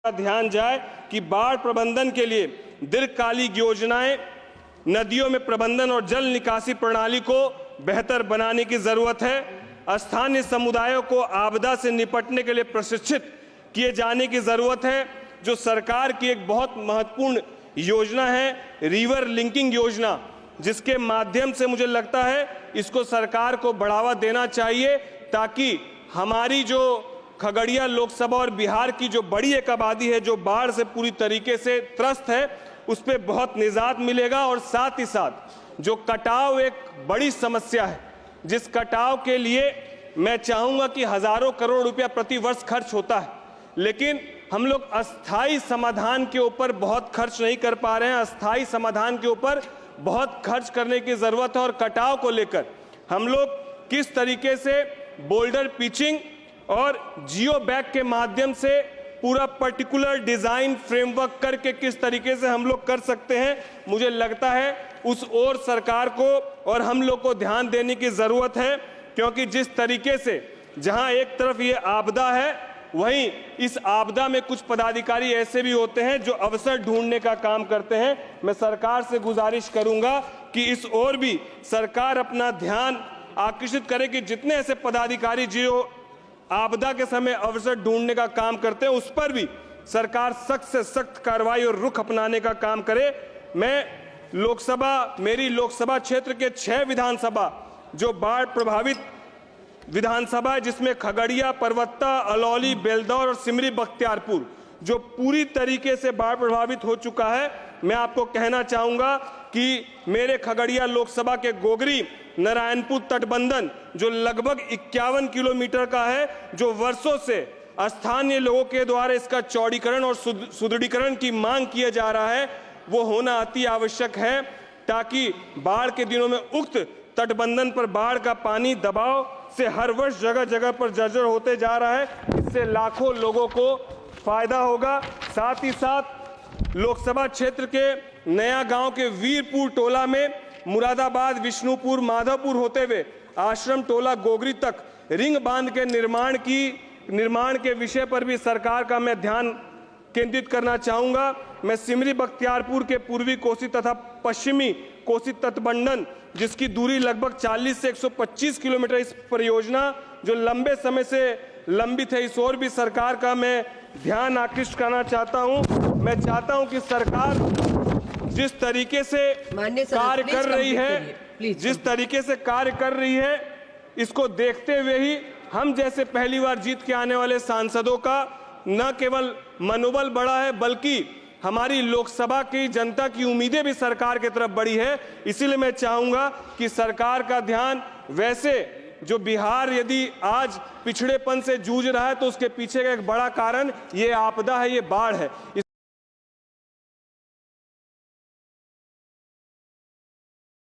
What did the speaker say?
का ध्यान जाए कि बाढ़ प्रबंधन के लिए दीर्घकालिक योजनाएं, नदियों में प्रबंधन और जल निकासी प्रणाली को बेहतर बनाने की जरूरत है। स्थानीय समुदायों को आपदा से निपटने के लिए प्रशिक्षित किए जाने की जरूरत है। जो सरकार की एक बहुत महत्वपूर्ण योजना है रिवर लिंकिंग योजना, जिसके माध्यम से मुझे लगता है इसको सरकार को बढ़ावा देना चाहिए, ताकि हमारी जो खगड़िया लोकसभा और बिहार की जो बड़ी एक आबादी है जो बाढ़ से पूरी तरीके से त्रस्त है, उस पर बहुत निजात मिलेगा। और साथ ही साथ जो कटाव एक बड़ी समस्या है, जिस कटाव के लिए मैं चाहूंगा कि हजारों करोड़ रुपया प्रति वर्ष खर्च होता है, लेकिन हम लोग अस्थायी समाधान के ऊपर बहुत खर्च नहीं कर पा रहे हैं। अस्थायी समाधान के ऊपर बहुत खर्च करने की जरूरत है। और कटाव को लेकर हम लोग किस तरीके से बोल्डर पिचिंग और जियो बैग के माध्यम से पूरा पर्टिकुलर डिजाइन फ्रेमवर्क करके किस तरीके से हम लोग कर सकते हैं, मुझे लगता है उस ओर सरकार को और हम लोग को ध्यान देने की जरूरत है। क्योंकि जिस तरीके से जहां एक तरफ ये आपदा है, वहीं इस आपदा में कुछ पदाधिकारी ऐसे भी होते हैं जो अवसर ढूंढने का काम करते हैं। मैं सरकार से गुजारिश करूंगा कि इस ओर भी सरकार अपना ध्यान आकर्षित करे कि जितने ऐसे पदाधिकारी जो आपदा के समय अवसर ढूंढने का काम करते हैं, उस पर भी सरकार सख्त से सख्त कार्रवाई और रुख अपनाने का काम करे। मेरी लोकसभा क्षेत्र के 6 विधानसभा जो बाढ़ प्रभावित विधानसभा है, जिसमें खगड़िया, परवत्ता, अलौली, बेलदौर और सिमरी बख्तियारपुर जो पूरी तरीके से बाढ़ प्रभावित हो चुका है, मैं आपको कहना चाहूंगा कि मेरे खगड़िया लोकसभा के गोगरी नारायणपुर तटबंधन जो लगभग 51 किलोमीटर का है, जो वर्षों से स्थानीय लोगों के द्वारा इसका चौड़ीकरण और सुदृढ़ीकरण की मांग किया जा रहा है, वो होना अति आवश्यक है, ताकि बाढ़ के दिनों में उक्त तटबंधन पर बाढ़ का पानी दबाव से हर वर्ष जगह जगह पर जर्जर होते जा रहा है। इससे लाखों लोगों को फायदा होगा। साथ ही साथ लोकसभा क्षेत्र के नया गांव के वीरपुर टोला में मुरादाबाद, विष्णुपुर, माधवपुर होते हुए आश्रम टोला गोगरी तक रिंग बांध के निर्माण के विषय पर भी सरकार का मैं ध्यान केंद्रित करना चाहूंगा। मैं सिमरी बख्तियारपुर के पूर्वी कोसी तथा पश्चिमी कोसी तटबंधन, जिसकी दूरी लगभग 40 से 125 किलोमीटर, इस परियोजना जो लंबे समय से लंबित है, इस ओर भी सरकार का मैं ध्यान आकृष्ट करना चाहता हूं। मैं चाहता हूं कि सरकार जिस तरीके से कार्य कर रही है, इसको देखते हुए ही हम जैसे पहली बार जीत के आने वाले सांसदों का न केवल मनोबल बढ़ा है, बल्कि हमारी लोकसभा की जनता की उम्मीदें भी सरकार की तरफ बढ़ी है। इसीलिए मैं चाहूंगा कि सरकार का ध्यान, वैसे जो बिहार यदि आज पिछड़ेपन से जूझ रहा है, तो उसके पीछे का एक बड़ा कारण ये आपदा है, ये बाढ़ है।